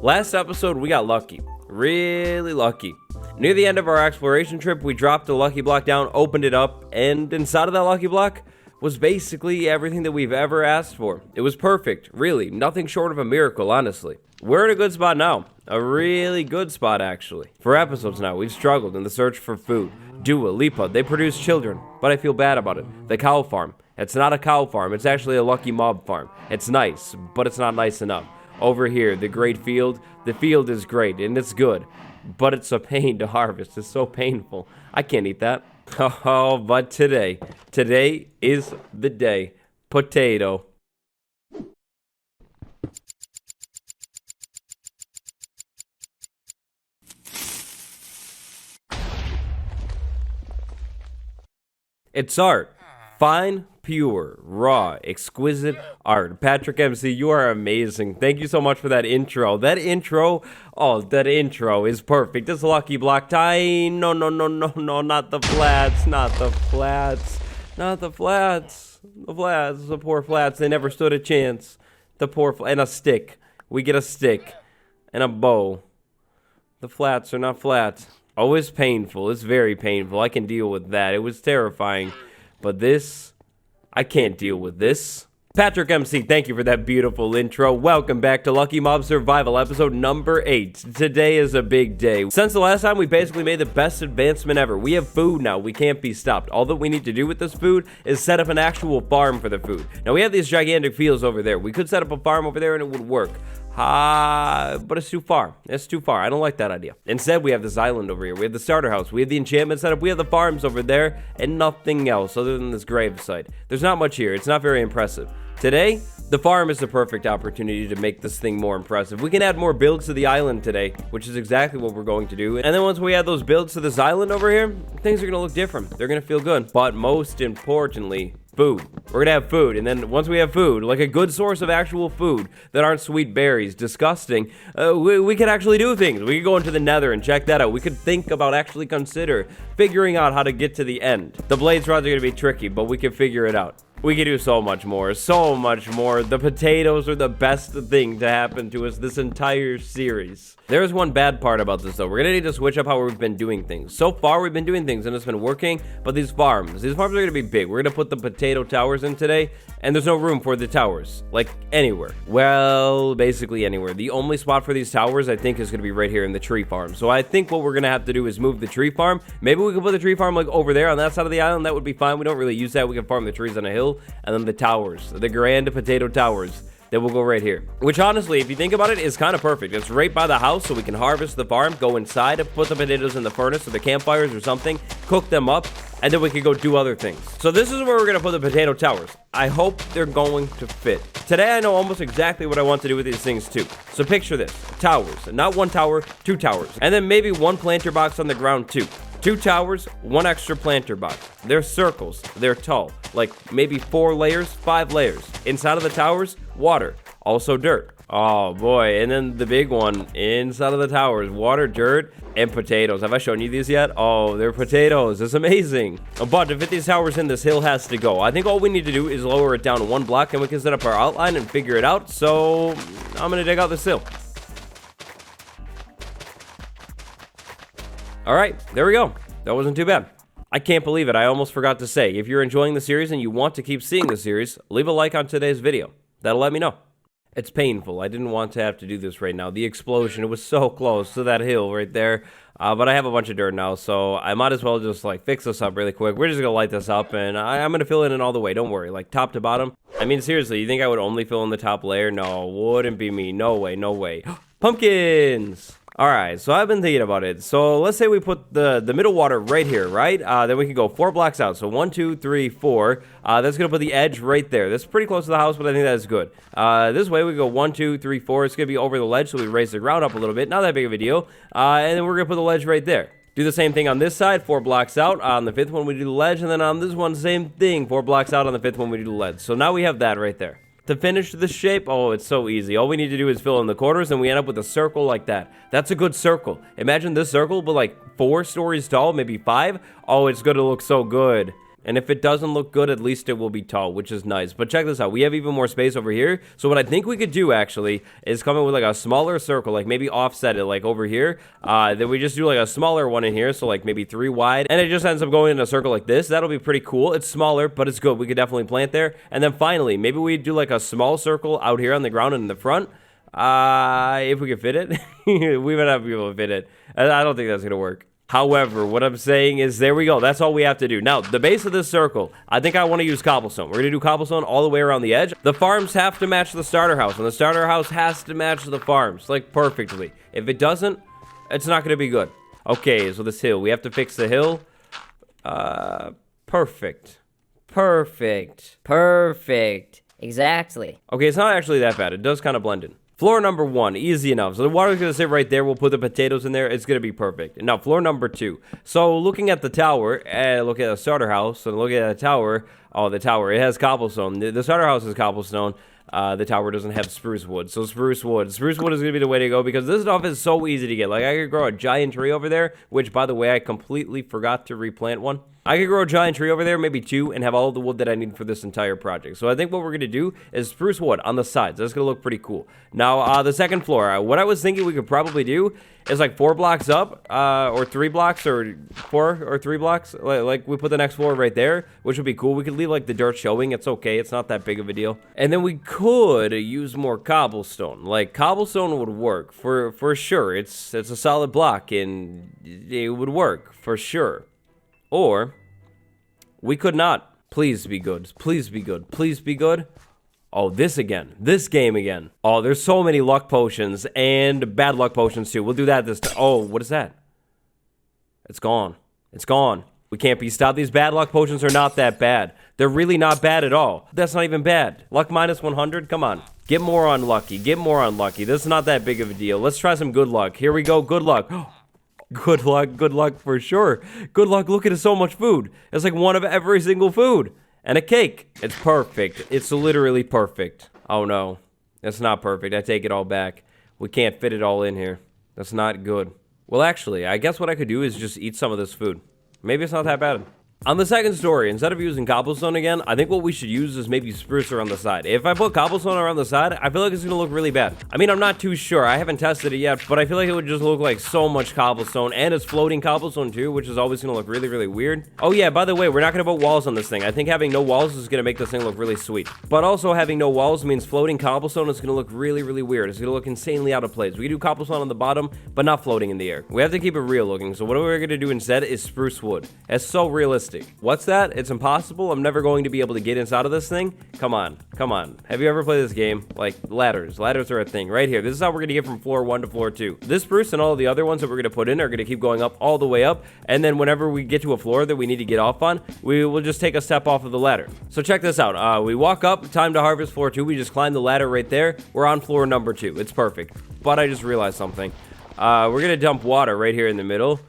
Last episode, we got lucky. Really lucky. Near the end of our exploration trip, we dropped a lucky block down, opened it up, and inside of that lucky block was basically everything that we've ever asked for. It was perfect, really. Nothing short of a miracle, honestly. We're in a good spot now. A really good spot, actually. For episodes now, we've struggled in the search for food. Dua Lipa, they produce children, but I feel bad about it. The cow farm. It's not a cow farm, it's actually a lucky mob farm. It's nice, but it's not nice enough. Over here, the great field. The field is great, and it's good. But it's a pain to harvest. It's so painful. I can't eat that. Oh, but today is the day. Potato. It's art. Fine, pure, raw, exquisite art. Patrick MC, you are amazing. Thank you so much for that intro. That intro is perfect. It's lucky block time. No, not the flats, not the flats, not the flats. The poor flats, they never stood a chance. The poor and a stick. We get a stick and a bow. The flats are not flat. Always painful. It's very painful. I can deal with that. It was terrifying. But this, I can't deal with this. Patrick MC, thank you for that beautiful intro. Welcome back to Lucky Mob Survival, episode number 8. Today is a big day. Since the last time, we basically made the best advancement ever. We have food now. We can't be stopped. All that we need to do with this food is set up an actual farm for the food. Now, we have these gigantic fields over there. We could set up a farm over there and it would work. But it's too far. It's too far. I don't like that idea. Instead, we have this island over here. We have the starter house. We have the enchantment setup. We have the farms over there and nothing else other than this grave site. There's not much here. It's not very impressive. Today, the farm is the perfect opportunity to make this thing more impressive. We can add more builds to the island today, which is exactly what we're going to do. And then once we add those builds to this island over here, things are going to look different. They're going to feel good. But most importantly, food. We're gonna have food, and then once we have food, like a good source of actual food that aren't sweet berries, disgusting, we could actually do things. We could go into the nether and check that out. We could think about, actually consider figuring out how to get to the end. The blades rods are gonna be tricky, but we can figure it out. We can do so much more, so much more. The potatoes are the best thing to happen to us this entire series. There's one bad part about this though. We're gonna need to switch up how we've been doing things. So far we've been doing things and it's been working, but these farms are gonna be big. We're gonna put the potato towers in today, and there's no room for the towers, like anywhere. Well, basically anywhere. The only spot for these towers I think is gonna be right here in the tree farm. So I think what we're gonna have to do is move the tree farm. Maybe we can put the tree farm like over there on that side of the island. That would be fine. We don't really use that. We can farm the trees on a hill, and then the towers, the grand potato towers, that will go right here. Which honestly, if you think about it, is kind of perfect. It's right by the house, so we can harvest the farm, go inside, and put the potatoes in the furnace or the campfires or something, cook them up, and then we can go do other things. So this is where we're gonna put the potato towers. I hope they're going to fit. Today I know almost exactly what I want to do with these things too. So picture this, towers, not one tower, 2 towers, and then maybe 1 planter box on the ground too. 2 towers, 1 extra planter box. They're circles, they're tall, like maybe 4 layers, 5 layers. Inside of the towers, water, also dirt. Oh boy, and then the big one inside of the towers, water, dirt, and potatoes. Have I shown you these yet? Oh, they're potatoes. It's amazing. But to fit these towers in, this hill has to go. I think all we need to do is lower it down 1 block and we can set up our outline and figure it out. So I'm gonna dig out this hill. All right, there we go. That wasn't too bad. I can't believe it. I almost forgot to say, if you're enjoying the series and you want to keep seeing the series, leave a like on today's video. That'll let me know. It's painful. I didn't want to have to do this right now. The explosion, it was so close to that hill right there. But I have a bunch of dirt now, so I might as well just like fix this up really quick. We're just gonna light this up, and I'm gonna fill it in all the way. Don't worry, like top to bottom. I mean, seriously, you think I would only fill in the top layer? No, wouldn't be me. No way, no way. Pumpkins! Alright, so I've been thinking about it. So let's say we put the middle water right here, right? Then we can go 4 blocks out. So 1, 2, 3, 4. That's going to put the edge right there. That's pretty close to the house, but I think that is good. This way we go 1, 2, 3, 4. It's going to be over the ledge, so we raise the ground up a little bit. Not that big of a deal. And then we're going to put the ledge right there. Do the same thing on this side, 4 blocks out. On the 5th one, we do the ledge. And then on this one, same thing, 4 blocks out. On the 5th one, we do the ledge. So now we have that right there. To finish the shape, oh, it's so easy. All we need to do is fill in the corners, and we end up with a circle like that. That's a good circle. Imagine this circle, but like 4 stories tall, maybe 5. Oh, it's going to look so good. And if it doesn't look good, at least it will be tall, which is nice. But check this out. We have even more space over here. So what I think we could do, actually, is come in with, like, a smaller circle. Like, maybe offset it, like, over here. Then we just do, like, a smaller one in here. So, like, maybe 3 wide. And it just ends up going in a circle like this. That'll be pretty cool. It's smaller, but it's good. We could definitely plant there. And then finally, maybe we do, like, a small circle out here on the ground and in the front. If we can fit it. We might not be able to fit it. I don't think that's going to work. However, what I'm saying is, there we go. That's all we have to do. Now, the base of this circle, I think I want to use cobblestone. We're going to do cobblestone all the way around the edge. The farms have to match the starter house, and the starter house has to match the farms, like, perfectly. If it doesn't, it's not going to be good. Okay, so this hill. We have to fix the hill. Perfect. Perfect. Perfect. Exactly. Okay, it's not actually that bad. It does kind of blend in. Floor number 1, easy enough. So the water's going to sit right there. We'll put the potatoes in there. It's going to be perfect. Now, floor number 2. So looking at the tower, and look at the starter house, and look at the tower. Oh, the tower, it has cobblestone. The starter house is cobblestone. The tower doesn't have spruce wood. So spruce wood. Spruce wood is going to be the way to go because this stuff is so easy to get. Like, I could grow a giant tree over there, which, by the way, I completely forgot to replant one. I could grow a giant tree over there, maybe 2, and have all of the wood that I need for this entire project. So I think what we're going to do is spruce wood on the sides. That's going to look pretty cool. Now, the second floor, what I was thinking we could probably do is like 4 blocks up, or 3 blocks, or 4 or 3 blocks. Like, we put the next floor right there, which would be cool. We could leave, like, the dirt showing. It's okay. It's not that big of a deal. And then we could use more cobblestone. Like, cobblestone would work for sure. It's a solid block, and it would work for sure. Or we could not. Please be good. Please be good. Please be good. Oh, this again. This game again. Oh, there's so many luck potions and bad luck potions too. We'll do that this time. Oh, what is that? It's gone. It's gone. We can't be stopped. These bad luck potions are not that bad. They're really not bad at all. That's not even bad. Luck minus 100? Come on. Get more unlucky. Get more unlucky. This is not that big of a deal. Let's try some good luck. Here we go. Good luck. Good luck for sure. Good luck. Look at so much food. It's like one of every single food. And a cake. It's perfect. It's literally perfect. Oh no. That's not perfect. I take it all back. We can't fit it all in here. That's not good. Well, actually, I guess what I could do is just eat some of this food. Maybe it's not that bad. On the second story, instead of using cobblestone again, I think what we should use is maybe spruce around the side. If I put cobblestone around the side, I feel like it's going to look really bad. I mean, I'm not too sure. I haven't tested it yet, but I feel like it would just look like so much cobblestone, and it's floating cobblestone too, which is always going to look really, really weird. Oh yeah, by the way, we're not going to put walls on this thing. I think having no walls is going to make this thing look really sweet. But also having no walls means floating cobblestone is going to look really, really weird. It's going to look insanely out of place. We can do cobblestone on the bottom, but not floating in the air. We have to keep it real looking, so what we're going to do instead is spruce wood. It's so realistic. What's that? It's impossible. I'm never going to be able to get inside of this thing. Come on. Come on. Have you ever played this game? Like, ladders. Ladders are a thing. Right here. This is how we're going to get from floor 1 to floor 2. This spruce and all of the other ones that we're going to put in are going to keep going up all the way up. And then whenever we get to a floor that we need to get off on, we will just take a step off of the ladder. So check this out. We walk up. Time to harvest floor 2. We just climb the ladder right there. We're on floor number 2. It's perfect. But I just realized something. We're going to dump water right here in the middle.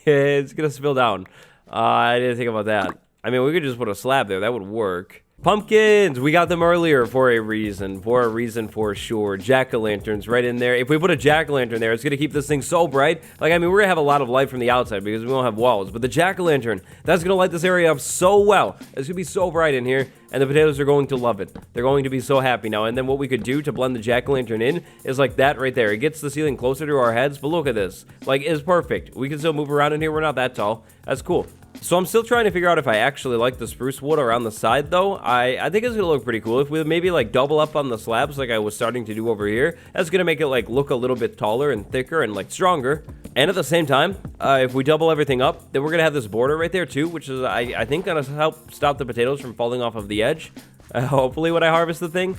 It's going to spill down. I didn't think about that. I mean, we could just put a slab there. That would work. Pumpkins! We got them earlier for a reason. For sure. Jack-o'-lanterns right in there. If we put a jack-o'-lantern there, it's going to keep this thing so bright. Like, I mean, we're going to have a lot of light from the outside because we won't have walls. But the jack-o'-lantern, that's going to light this area up so well. It's going to be so bright in here. And the potatoes are going to love it. They're going to be so happy now. And then what we could do to blend the jack-o'-lantern in is like that right there. It gets the ceiling closer to our heads. But look at this. Like, it's perfect. We can still move around in here. We're not that tall. That's cool. So I'm still trying to figure out if I actually like the spruce wood around the side, though. I think it's going to look pretty cool. If we maybe, like, double up on the slabs like I was starting to do over here, that's going to make it, like, look a little bit taller and thicker and, like, stronger. And at the same time, if we double everything up, then we're going to have this border right there, too, which is, I think, going to help stop the potatoes from falling off of the edge. Hopefully when I harvest the thing.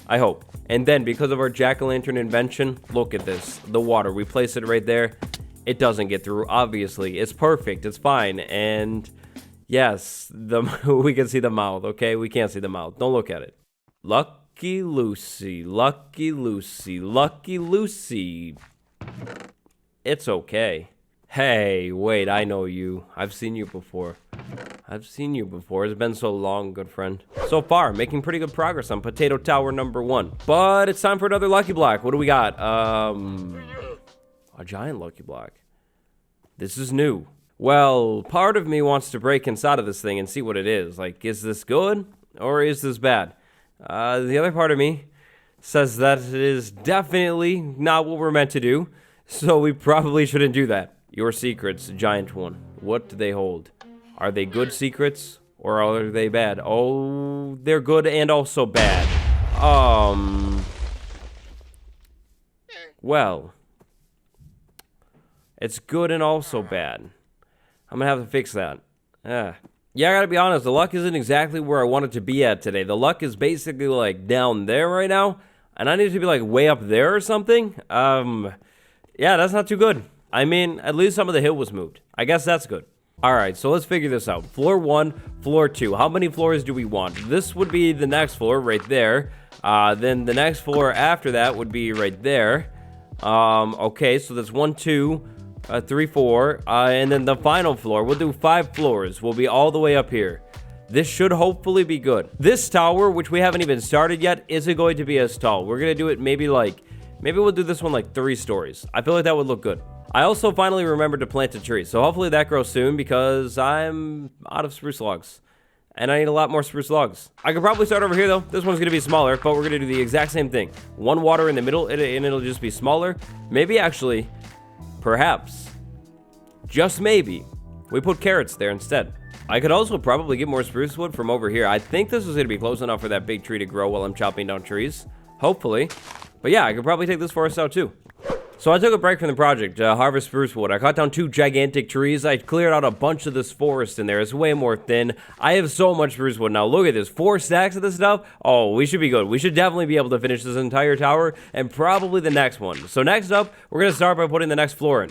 I hope. And then, because of our jack-o'-lantern invention, look at this. The water. We place it right there. It doesn't get through, obviously. It's perfect. It's fine. And yes, we can see the mouth, okay? We can't see the mouth. Don't look at it. Lucky Lucy. Lucky Lucy. Lucky Lucy. It's okay. Hey, wait, I know you. I've seen you before. I've seen you before. It's been so long, good friend. So far, making pretty good progress on Potato Tower number 1. But it's time for another Lucky Block. What do we got? A giant lucky block. This is new. Well, part of me wants to break inside of this thing and see what it is. Like, is this good or is this bad? The other part of me says that it is definitely not what we're meant to do, so we probably shouldn't do that. Your secrets, giant one. What do they hold? Are they good secrets or are they bad? Oh, they're good and also bad. Well, it's good and also bad. I'm gonna have to fix that. Yeah, I gotta be honest, the luck isn't exactly where I want it to be at today. The luck is basically like down there right now, and I need to be like way up there or something. Yeah, that's not too good. I mean, at least some of the hill was moved. I guess that's good. Alright, so let's figure this out. Floor 1, floor 2. How many floors do we want? This would be the next floor right there. Then the next floor after that would be right there. Okay, so that's 1, 2, 3, 4, and then the final floor, we'll do 5 floors. We'll be all the way up here. This should hopefully be good. This tower, which we haven't even started yet, isn't going to be as tall. We're gonna do it maybe we'll do this one like 3 stories. I feel like that would look good. I also finally remembered to plant a tree, so hopefully that grows soon because I'm out of spruce logs. And I need a lot more spruce logs. I could probably start over here though. This one's gonna be smaller, but we're gonna do the exact same thing. 1 water in the middle, and it'll just be smaller. Maybe actually, perhaps, just maybe, we put carrots there instead. I could also probably get more spruce wood from over here. I think this is going to be close enough for that big tree to grow while I'm chopping down trees. Hopefully. But yeah, I could probably take this forest out too. So I took a break from the project to harvest spruce wood. I cut down 2 gigantic trees. I cleared out a bunch of this forest in there. It's way more thin. I have so much spruce wood now. Look at this. 4 stacks of this stuff. Oh, we should be good. We should definitely be able to finish this entire tower and probably the next one. So next up, we're going to start by putting the next floor in.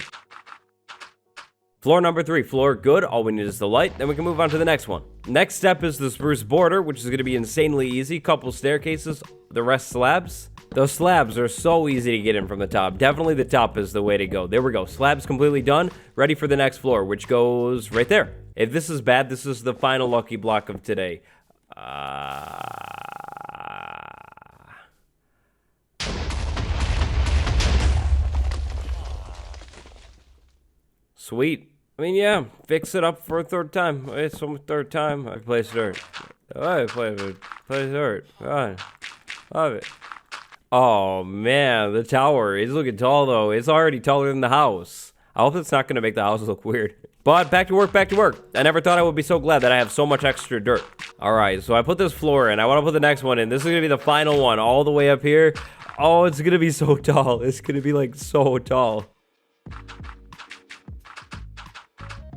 Floor number 3, floor good. All we need is the light, then we can move on to the next one. Next step is the spruce border, which is going to be insanely easy. Couple staircases, the rest slabs. Those slabs are so easy to get in from the top. Definitely the top is the way to go. There we go. Slabs completely done. Ready for the next floor, which goes right there. If this is bad, this is the final lucky block of today. Sweet. I mean, yeah, fix it up for a 3rd time. It's on the 3rd time. I play dirt. I play dirt. God. Love it. Oh, man, the tower is looking tall, though. It's already taller than the house. I hope it's not going to make the house look weird. But back to work, back to work. I never thought I would be so glad that I have so much extra dirt. All right, so I put this floor in. I want to put the next one in. This is going to be the final one all the way up here. Oh, it's going to be so tall. It's going to be, like, so tall.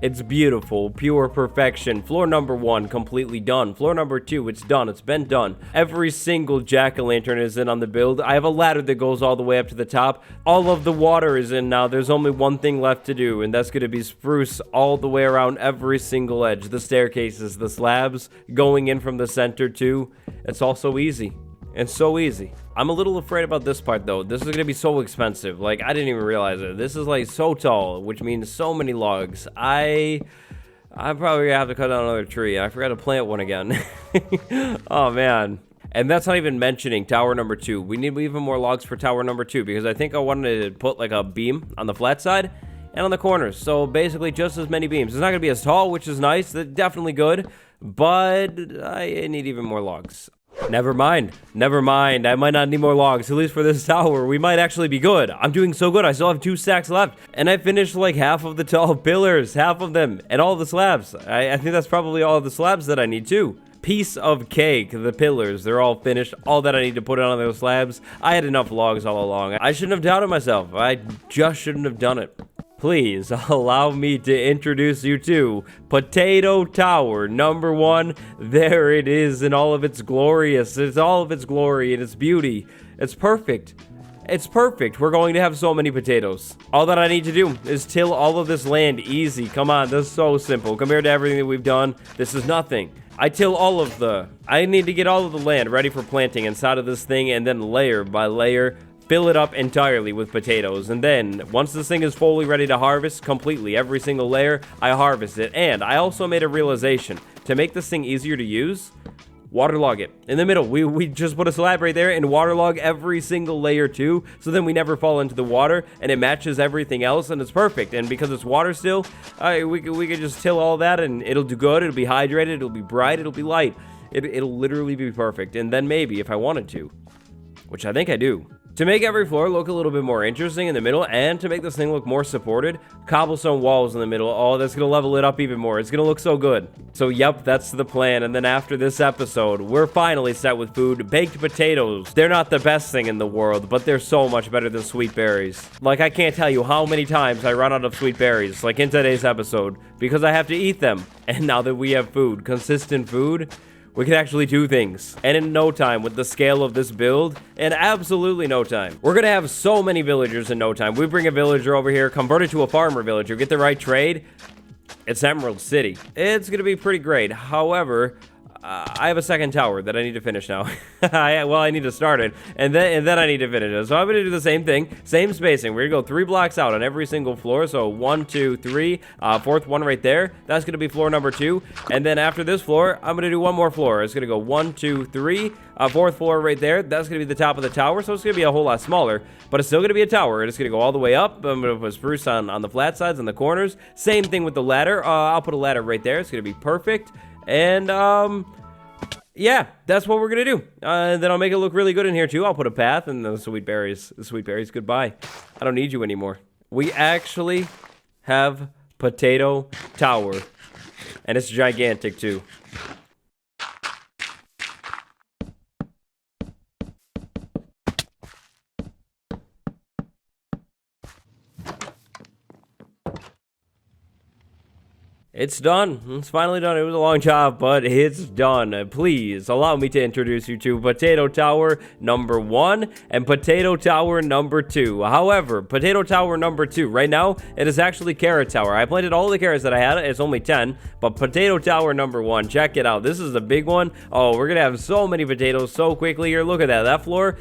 It's beautiful, pure perfection. Floor number 1, completely done. Floor number 2, it's done. It's been done. Every single jack-o'-lantern is in on the build. I have a ladder that goes all the way up to the top. All of the water is in now. There's only one thing left to do, and that's going to be spruce all the way around every single edge. The staircases, the slabs, going in from the center too. It's all so easy. It's so easy. I'm a little afraid about this part though. This is gonna be so expensive. Like, I didn't even realize it. This is like so tall, which means so many logs. I'm probably gonna have to cut down another tree. I forgot to plant one again. Oh man. And that's not even mentioning tower number 2. We need even more logs for tower number 2 because I think I wanted to put like a beam on the flat side and on the corners. So basically just as many beams. It's not gonna be as tall, which is nice. That's definitely good. But I need even more logs. Never mind. I might not need more logs, at least for this tower. We might actually be good. I'm doing so good. I still have 2 stacks left. And I finished like half of the tall pillars, half of them, and all the slabs. I think that's probably all of the slabs that I need too. Piece of cake. The pillars, they're all finished. All that I need to put on those slabs. I had enough logs all along. I shouldn't have doubted myself. I just shouldn't have done it. Please allow me to introduce you to Potato Tower number 1. There it is in all of its it's all of its glory and its beauty. It's perfect. It's perfect. We're going to have so many potatoes. All that I need to do is till all of this land easy. Come on, this is so simple. Compared to everything that we've done, this is nothing. I need to get all of the land ready for planting inside of this thing, and then layer by layer, fill it up entirely with potatoes. And then once this thing is fully ready to harvest completely, every single layer, I harvest it. And I also made a realization to make this thing easier to use. waterlog it. In the middle, we just put a slab right there and waterlog every single layer too, so then we never fall into the water, and it matches everything else, and it's perfect. And because it's water still, we could just till all that, and it'll do good. It'll be hydrated, it'll be bright, it'll be light. It'll literally be perfect. And then maybe, if I wanted to, which I think I do, to make every floor look a little bit more interesting in the middle, and to make this thing look more supported, cobblestone walls in the middle. Oh, that's gonna level it up even more. It's gonna look so good. So yep, that's the plan. And then after this episode, we're finally set with food. Baked potatoes. They're not the best thing in the world, but they're so much better than sweet berries. Like, I can't tell you how many times I run out of sweet berries, like in today's episode, because I have to eat them. And now that we have food, consistent food, we can actually do things. And in no time, with the scale of this build, in absolutely no time. We're gonna have so many villagers in no time. We bring a villager over here, convert it to a farmer villager, get the right trade. It's Emerald City. It's gonna be pretty great. However, I have a second tower that I need to finish now. I need to start it, and then I need to finish it. So I'm gonna do the same thing, same spacing. We're gonna go 3 blocks out on every single floor. So 1, 2, 3, fourth one right there. That's gonna be floor number 2. And then after this floor, I'm gonna do one more floor. It's gonna go 1, 2, 3, fourth floor right there. That's gonna be the top of the tower. So it's gonna be a whole lot smaller, but it's still gonna be a tower. It's gonna go all the way up. I'm gonna put spruce on the flat sides and the corners. Same thing with the ladder. I'll put a ladder right there. It's gonna be perfect. And yeah, that's what we're gonna do. Then I'll make it look really good in here too. I'll put a path, and the sweet berries. The sweet berries, goodbye. I don't need you anymore. We actually have Potato Tower, and it's gigantic too. It's done. It's finally done. It was a long job, but it's done. Please allow me to introduce you to Potato Tower number 1 and Potato Tower number 2. However, Potato Tower number 2, right now, it is actually Carrot Tower. I planted all the carrots that I had. It's only 10, but Potato Tower number 1, check it out. This is a big one. Oh, we're gonna have so many potatoes so quickly here. Look at that. That floor.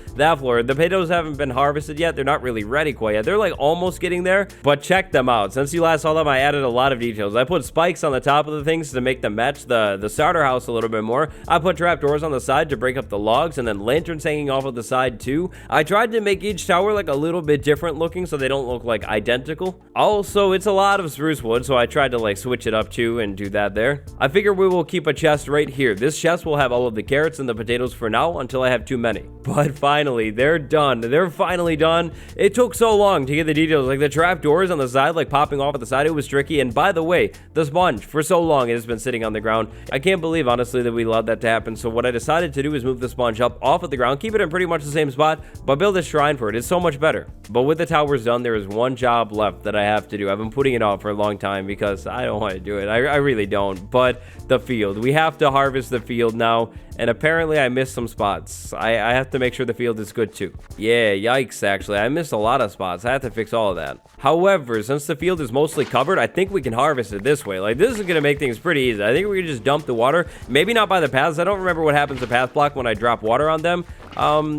The potatoes haven't been harvested yet. They're not really ready quite yet. They're like almost getting there, but check them out. Since you last saw them, I added a lot of details. I put spikes on the top of the things to make them match the starter house a little bit more. I put trapdoors on the side to break up the logs, and then lanterns hanging off of the side too. I tried to make each tower like a little bit different looking so they don't look like identical. Also, it's a lot of spruce wood, so I tried to like switch it up too and do that there. I figure we will keep a chest right here. This chest will have all of the carrots and the potatoes for now until I have too many. But finally, they're done. They're finally done. It took so long to get the details, like the trapdoors on the side, like popping off at the side. It was tricky. And by the way, the sponge, for so long it has been sitting on the ground. I can't believe honestly that we allowed that to happen. So what I decided to do is move the sponge up off of the ground, keep it in pretty much the same spot, but build a shrine for it. It's so much better. But with the towers done, there is one job left that I have to do. I've been putting it off for a long time because I don't want to do it. I really don't. But the field, we have to harvest the field now, and apparently I missed some spots. I have to make sure the field is good too. Yeah, yikes, actually. I missed a lot of spots. I have to fix all of that. However, since the field is mostly covered, I think we can harvest it this way. Like, this is going to make things pretty easy. I think we can just dump the water. Maybe not by the paths. I don't remember what happens to path block when I drop water on them.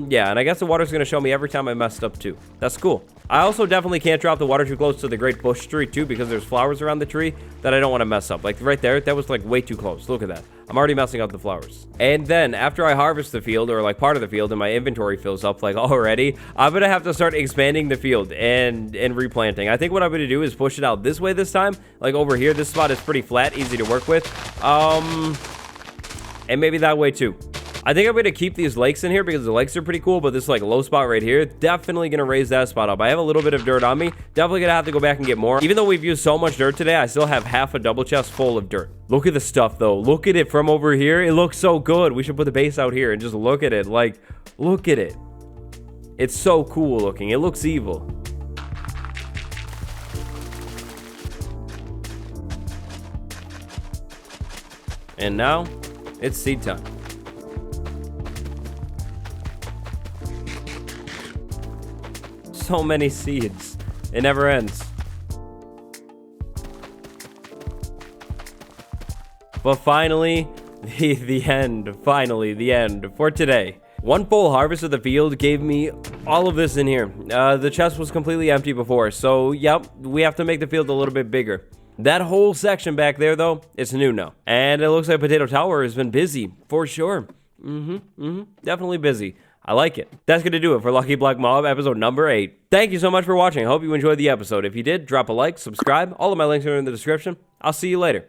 Yeah, and I guess the water's going to show me every time I messed up too. That's cool. I also definitely can't drop the water too close to the great bush tree too, because there's flowers around the tree that I don't want to mess up. Like right there, that was like way too close. Look at that. I'm already messing up the flowers. And then after I harvest the field, or like part of the field, and my inventory fills up like already, I'm gonna have to start expanding the field and replanting. I think what I'm gonna do is push it out this way this time. Like over here, this spot is pretty flat, easy to work with. And maybe that way too. I think I'm going to keep these lakes in here because the lakes are pretty cool, but this like low spot right here, definitely going to raise that spot up. I have a little bit of dirt on me. Definitely going to have to go back and get more. Even though we've used so much dirt today, I still have half a double chest full of dirt. Look at the stuff though. Look at it from over here. It looks so good. We should put the base out here and just look at it. Like, look at it. It's so cool looking. It looks evil. And now, it's seed time. So many seeds. It never ends. But finally, the end. Finally, the end for today. One full harvest of the field gave me all of this in here. The chest was completely empty before, so yep, we have to make the field a little bit bigger. That whole section back there, though, it's new now. And it looks like Potato Tower has been busy, for sure. Definitely busy. I like it. That's going to do it for Lucky Black Mob episode number 8. Thank you so much for watching. I hope you enjoyed the episode. If you did, drop a like, subscribe. All of my links are in the description. I'll see you later.